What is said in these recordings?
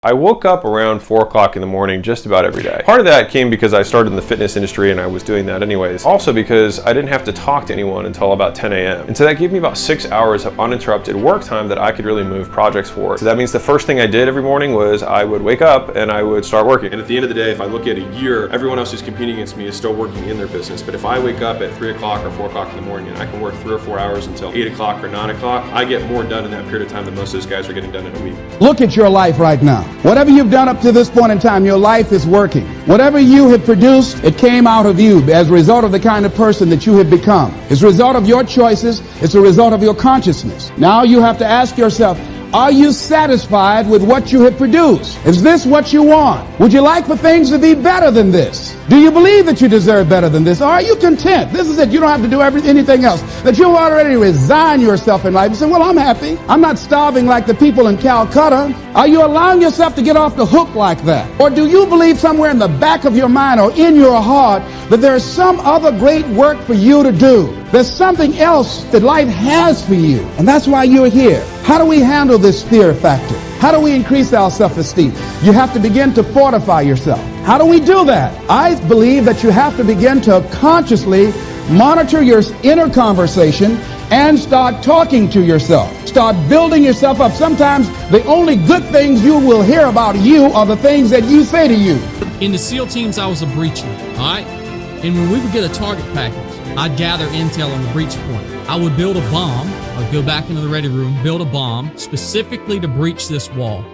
I woke up around 4 o'clock in the morning just about every day. Part of that came because I started in the fitness industry and I was doing that anyways. Also because I didn't have to talk to anyone until about 10 a.m. And so that gave me about 6 hours of uninterrupted work time that I could really move projects for. So that means the first thing I did every morning was I would wake up and I would start working. And at the end of the day, if I look at a year, everyone else who's competing against me is still working in their business. But if I wake up at 3 o'clock or 4 o'clock in the morning and I can work 3 or 4 hours until 8 o'clock or 9 o'clock, I get more done in that period of time than most of those guys are getting done in a week. Look at your life right now. Whatever you've done up to this point in time, your life is working. Whatever you have produced, it came out of you as a result of the kind of person that you have become. It's a result of your choices. It's a result of your consciousness. Now you have to ask yourself, are you satisfied with what you have produced? Is this what you want? Would you like for things to be better than this? Do you believe that you deserve better than this? Or are you content? This is it. You don't have to do anything else. That you already resign yourself in life and say, well, I'm happy. I'm not starving like the people in Calcutta. Are you allowing yourself to get off the hook like that? Or do you believe somewhere in the back of your mind or in your heart that there's some other great work for you to do? There's something else that life has for you. And that's why you're here. How do we handle this fear factor? How do we increase our self-esteem? You have to begin to fortify yourself. How do we do that? I believe that you have to begin to consciously monitor your inner conversation and start talking to yourself. Start building yourself up. Sometimes the only good things you will hear about you are the things that you say to you. In the SEAL teams, I was a breacher, all right? And when we would get a target package, I'd gather intel on the breach point. I would build a bomb. I'd go back into the ready room, build a bomb specifically to breach this wall.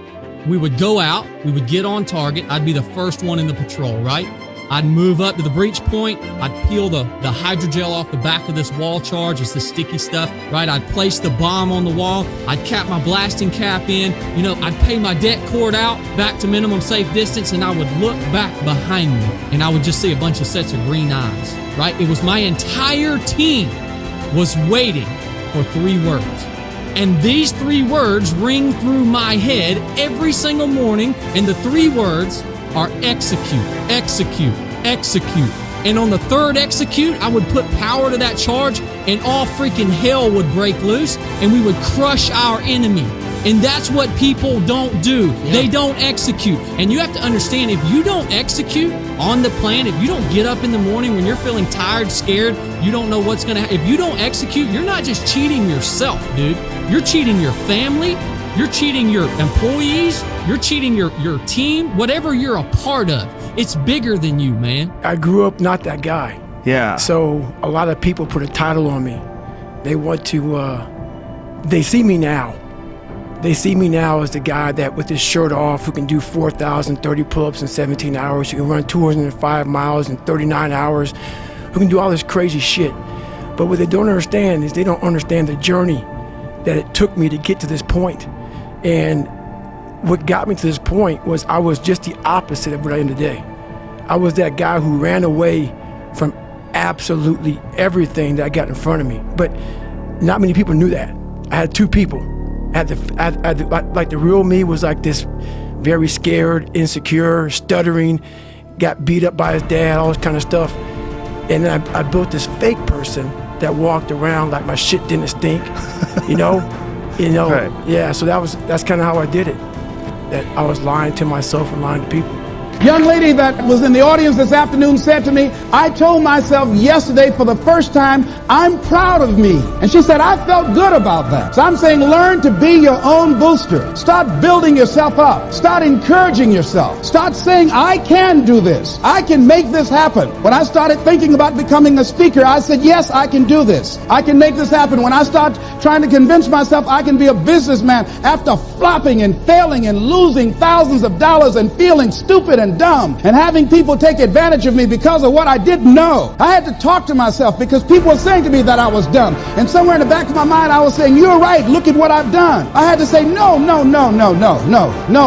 We would go out, we would get on target. I'd be the first one in the patrol, right? I'd move up to the breach point. I'd peel the hydrogel off the back of this wall charge. It's the sticky stuff, right? I'd place the bomb on the wall. I'd cap my blasting cap in. You know, I'd pay my det cord out back to minimum safe distance, and I would look back behind me, and I would just see a bunch of sets of green eyes, right? It was my entire team was waiting for 3 words. And these 3 words ring through my head every single morning, and the 3 words are execute, execute, execute. And on the 3rd execute, I would put power to that charge, and all freaking hell would break loose, and we would crush our enemy. And that's what people don't do. Yeah. They don't execute. And you have to understand, if you don't execute on the plan, if you don't get up in the morning when you're feeling tired, scared, you don't know what's going to happen. If you don't execute, you're not just cheating yourself, dude. You're cheating your family. You're cheating your employees. You're cheating your team, whatever you're a part of. It's bigger than you, man. I grew up not that guy. Yeah. So a lot of people put a title on me. They want to, they see me now. They see me now as the guy that with his shirt off, who can do 4,030 pull-ups in 17 hours, who can run 205 miles in 39 hours, who can do all this crazy shit. But what they don't understand is they don't understand the journey that it took me to get to this point. And what got me to this point was I was just the opposite of what I am today. I was that guy who ran away from absolutely everything that I got in front of me. But not many people knew that. I had 2 people. Like the real me was like this very scared, insecure, stuttering, got beat up by his dad, all this kind of stuff. And then I built this fake person that walked around like my shit didn't stink, you know? Right. Yeah, so that's kind of how I did it. That I was lying to myself and lying to people. Young lady that was in the audience this afternoon said to me, I told myself yesterday for the first time, I'm proud of me. And she said, I felt good about that. So I'm saying, learn to be your own booster. Start building yourself up. Start encouraging yourself. Start saying, I can do this. I can make this happen. When I started thinking about becoming a speaker, I said, yes, I can do this. I can make this happen. When I start trying to convince myself I can be a businessman after flopping and failing and losing thousands of dollars and feeling stupid and dumb and having people take advantage of me because of what I didn't know. I had to talk to myself because people were saying to me that I was dumb. And somewhere in the back of my mind, I was saying, you're right. Look at what I've done. I had to say, no,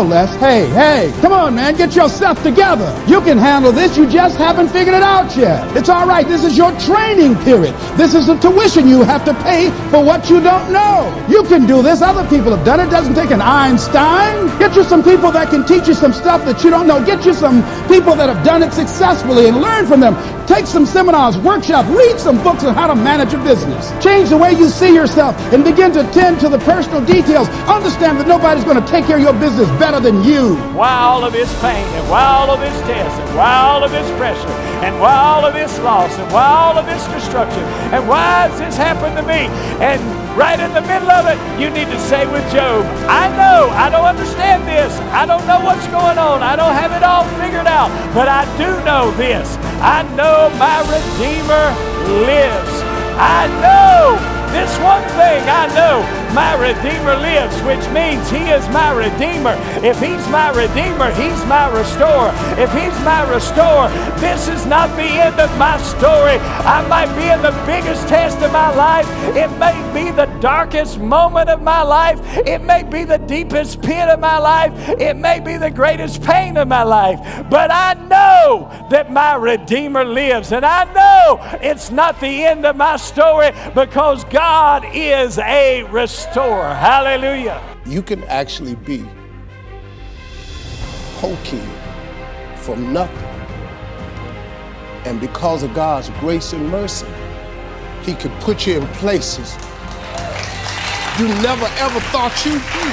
Les. Hey, come on, man. Get yourself together. You can handle this. You just haven't figured it out yet. It's all right. This is your training period. This is the tuition you have to pay for what you don't know. You can do this. Other people have done it. It doesn't take an Einstein. Get you some people that can teach you some stuff that you don't know. Get you some people that have done it successfully and learn from them. Take some seminars, workshops, read some books on how to manage a business. Change the way you see yourself and begin to tend to the personal details. Understand that nobody's going to take care of your business better than you. Why all of this pain, and why all of this test, and why all of this pressure, and why all of this loss, and why all of this destruction, and why has this happened to me? And right in the middle of it, you need to say with Job, I know, I don't understand this. I don't know what's going on. I don't have it all figured out. But I do know this. I know my Redeemer lives. I know this one thing. I know my Redeemer lives, which means He is my Redeemer. If He's my Redeemer, He's my restorer. If He's my restorer, this is not the end of my story. I might be in the biggest test of my life. It may be the darkest moment of my life. It may be the deepest pit of my life. It may be the greatest pain of my life. But I know that my Redeemer lives. And I know it's not the end of my story, because God is a restorer. Hallelujah. You can actually be poking from nothing. And because of God's grace and mercy, He can put you in places you never ever thought you'd be.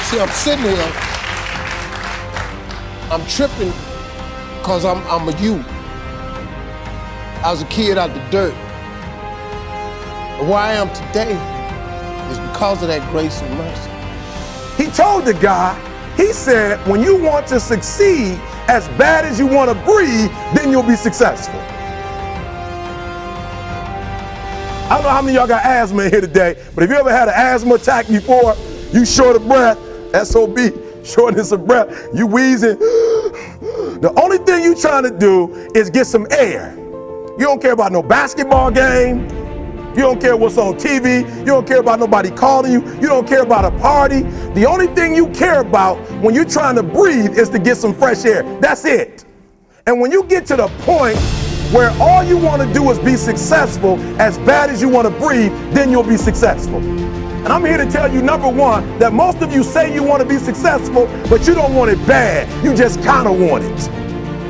See, I'm sitting here, I'm tripping because I'm a youth. I was a kid out the dirt. And where I am today is because of that grace and mercy. He told the guy, he said, when you want to succeed as bad as you want to breathe, then you'll be successful. I don't know how many of y'all got asthma in here today, but if you ever had an asthma attack before, you short of breath, SOB, shortness of breath, you wheezing. The only thing you trying to do is get some air. You don't care about no basketball game. You don't care what's on TV. You don't care about nobody calling you. You don't care about a party. The only thing you care about when you're trying to breathe is to get some fresh air. That's it. And when you get to the point where all you want to do is be successful as bad as you want to breathe, then you'll be successful. And I'm here to tell you, number one, that most of you say you want to be successful, but you don't want it bad. You just kind of want it.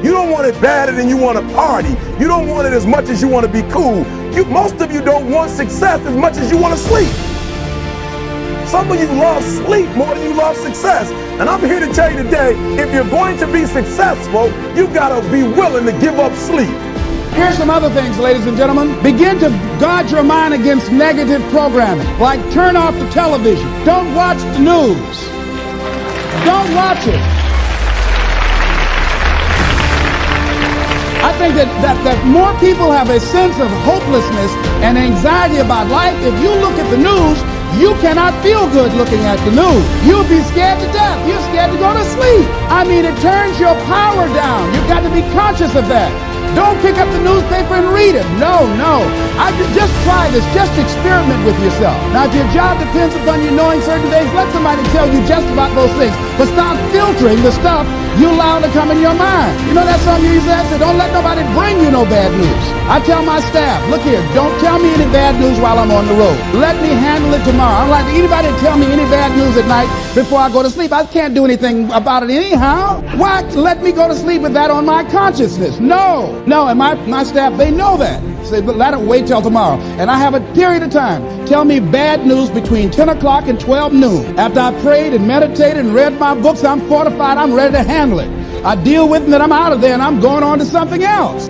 You don't want it badder than you want to party. You don't want it as much as you want to be cool. Most of you don't want success as much as you want to sleep. Some of you love sleep more than you love success. And I'm here to tell you today, if you're going to be successful, you've got to be willing to give up sleep. Here's some other things, ladies and gentlemen. Begin to guard your mind against negative programming. Like turn off the television. Don't watch the news. Don't watch it. I think that more people have a sense of hopelessness and anxiety about life. If you look at the news, you cannot feel good looking at the news. You'll be scared to death. You're scared to go to sleep. I mean, it turns your power down. You've got to be conscious of that. Don't pick up the newspaper and read it. No. Just try this. Just experiment with yourself. Now, if your job depends upon you knowing certain things, let somebody tell you just about those things. But start filtering the stuff you allow to come in your mind. You know that song you used to have? Don't let nobody bring you no bad news. I tell my staff, look here, don't tell me any bad news while I'm on the road. Let me handle it tomorrow. I don't like anybody to tell me any bad news at night before I go to sleep. I can't do anything about it anyhow. Why let me go to sleep with that on my consciousness? No, and my staff, they know that. Say, let it wait till tomorrow. And I have a period of time. Tell me bad news between 10 o'clock and 12 noon. After I prayed and meditated and read my books, I'm fortified, I'm ready to handle it. I deal with it and I'm out of there and I'm going on to something else.